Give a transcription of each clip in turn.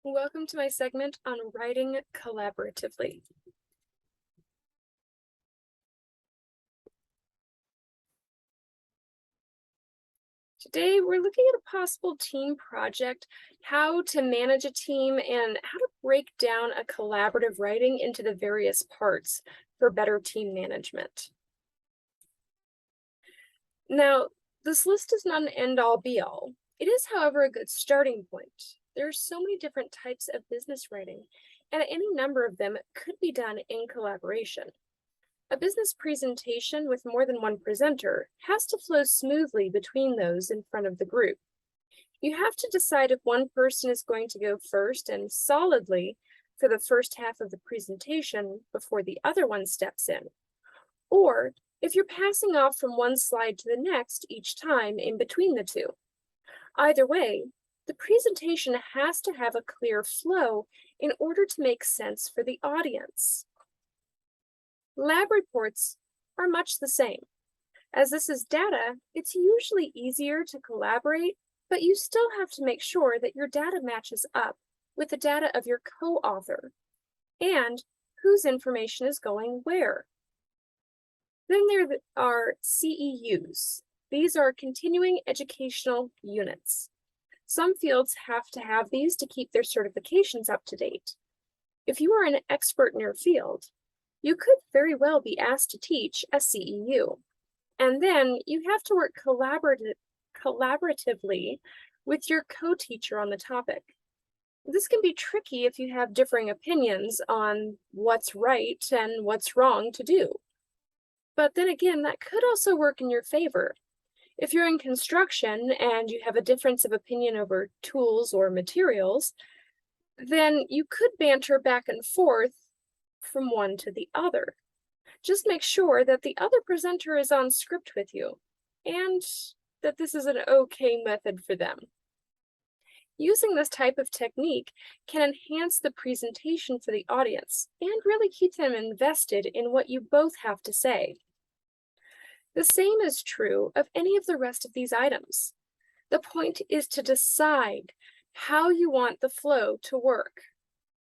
Welcome to my segment on writing collaboratively. Today, we're looking at a possible team project, how to manage a team, and how to break down a collaborative writing into the various parts for better team management. Now, this list is not an end-all be-all. It is, however, a good starting point. There are so many different types of business writing, and any number of them could be done in collaboration. A business presentation with more than one presenter has to flow smoothly between those in front of the group. You have to decide if one person is going to go first and solidly for the first half of the presentation before the other one steps in, or if you're passing off from one slide to the next each time in between the two. Either way, the presentation has to have a clear flow in order to make sense for the audience. Lab reports are much the same. As this is data, it's usually easier to collaborate, but you still have to make sure that your data matches up with the data of your co-author and whose information is going where. Then there are CEUs. These are continuing educational units. Some fields have to have these to keep their certifications up to date. If you are an expert in your field, you could very well be asked to teach a CEU. And then you have to work collaboratively with your co-teacher on the topic. This can be tricky if you have differing opinions on what's right and what's wrong to do. But then again, that could also work in your favor. If you're in construction and you have a difference of opinion over tools or materials, then you could banter back and forth from one to the other. Just make sure that the other presenter is on script with you and that this is an okay method for them. Using this type of technique can enhance the presentation for the audience and really keep them invested in what you both have to say. The same is true of any of the rest of these items. The point is to decide how you want the flow to work.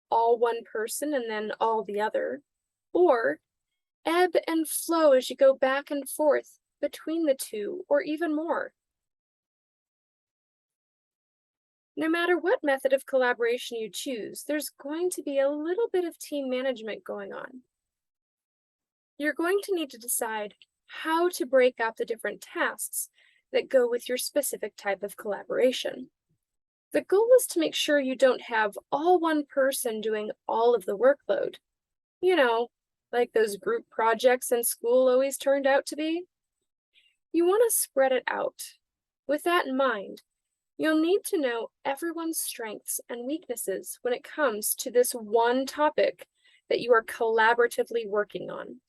All one person and then all the other, or ebb and flow as you go back and forth between the two, or even more. No matter what method of collaboration you choose, there's going to be a little bit of team management going on. You're going to need to decide how to break up the different tasks that go with your specific type of collaboration. The goal is to make sure you don't have all one person doing all of the workload. You know, like those group projects in school always turned out to be. You want to spread it out. With that in mind, you'll need to know everyone's strengths and weaknesses when it comes to this one topic that you are collaboratively working on.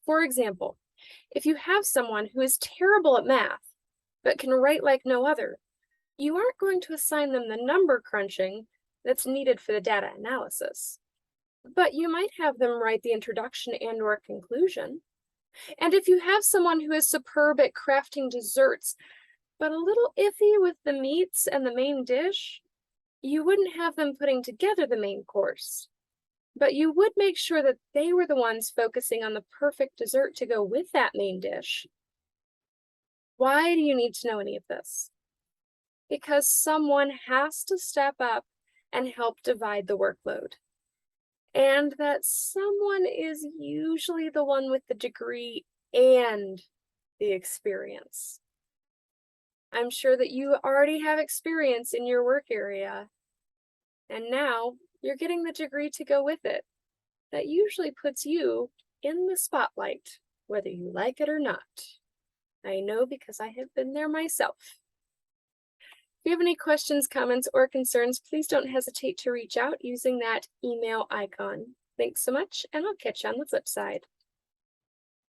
For example, if you have someone who is terrible at math, but can write like no other, you aren't going to assign them the number crunching that's needed for the data analysis. But you might have them write the introduction and/or conclusion. And if you have someone who is superb at crafting desserts, but a little iffy with the meats and the main dish, you wouldn't have them putting together the main course. But you would make sure that they were the ones focusing on the perfect dessert to go with that main dish. Why do you need to know any of this? Because someone has to step up and help divide the workload. And that someone is usually the one with the degree and the experience. I'm sure that you already have experience in your work area, and now you're getting the degree to go with it. That usually puts you in the spotlight, whether you like it or not. I know because I have been there myself. If you have any questions, comments, or concerns, please don't hesitate to reach out using that email icon. Thanks so much, and I'll catch you on the flip side.